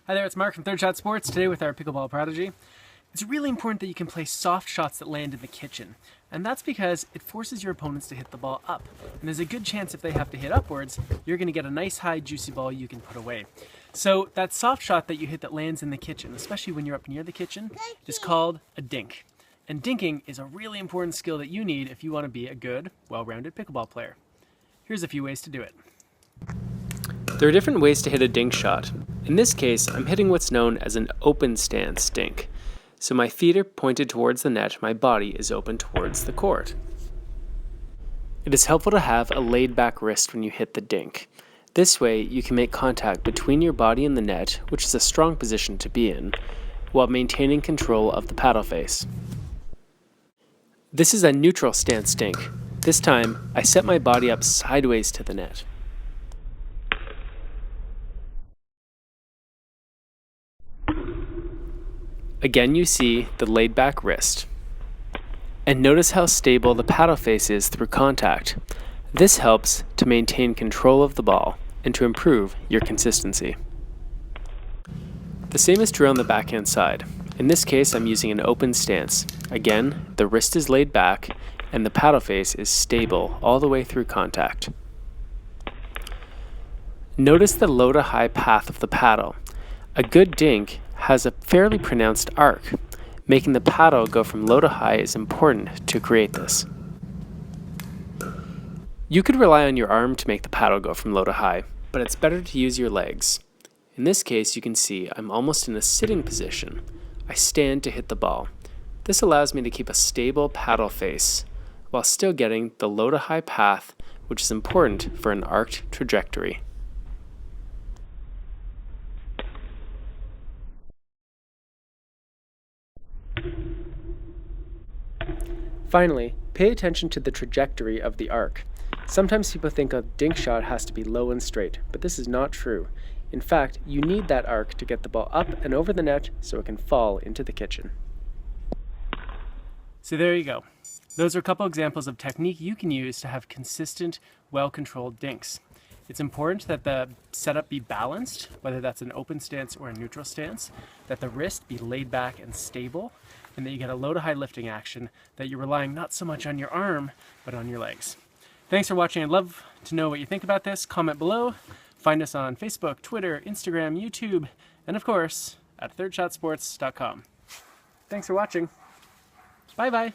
Hi there, it's Mark from Third Shot Sports, today with our pickleball prodigy. It's really important that you can play soft shots that land in the kitchen, and that's because it forces your opponents to hit the ball up. And there's a good chance if they have to hit upwards, you're going to get a nice high juicy ball you can put away. So that soft shot that you hit that lands in the kitchen, especially when you're up near the kitchen, is called a dink. And dinking is a really important skill that you need if you want to be a good, well-rounded pickleball player. Here's a few ways to do it. There are different ways to hit a dink shot. In this case, I'm hitting what's known as an open stance dink. So my feet are pointed towards the net, my body is open towards the court. It is helpful to have a laid back wrist when you hit the dink. This way, you can make contact between your body and the net, which is a strong position to be in, while maintaining control of the paddle face. This is a neutral stance dink. This time, I set my body up sideways to the net. Again, you see the laid back wrist. And notice how stable the paddle face is through contact. This helps to maintain control of the ball and to improve your consistency. The same is true on the backhand side. In this case, I'm using an open stance. Again, the wrist is laid back and the paddle face is stable all the way through contact. Notice the low to high path of the paddle. A good dink has a fairly pronounced arc. Making the paddle go from low to high is important to create this. You could rely on your arm to make the paddle go from low to high, but it's better to use your legs. In this case, you can see I'm almost in a sitting position. I stand to hit the ball. This allows me to keep a stable paddle face while still getting the low to high path, which is important for an arced trajectory. Finally, pay attention to the trajectory of the arc. Sometimes people think a dink shot has to be low and straight, but this is not true. In fact, you need that arc to get the ball up and over the net so it can fall into the kitchen. So there you go. Those are a couple examples of technique you can use to have consistent, well-controlled dinks. It's important that the setup be balanced, whether that's an open stance or a neutral stance, that the wrist be laid back and stable, and that you get a low to high lifting action, that you're relying not so much on your arm, but on your legs. Thanks for watching. I'd love to know what you think about this. Comment below. Find us on Facebook, Twitter, Instagram, YouTube, and of course, at thirdshotsports.com. Thanks for watching. Bye-bye.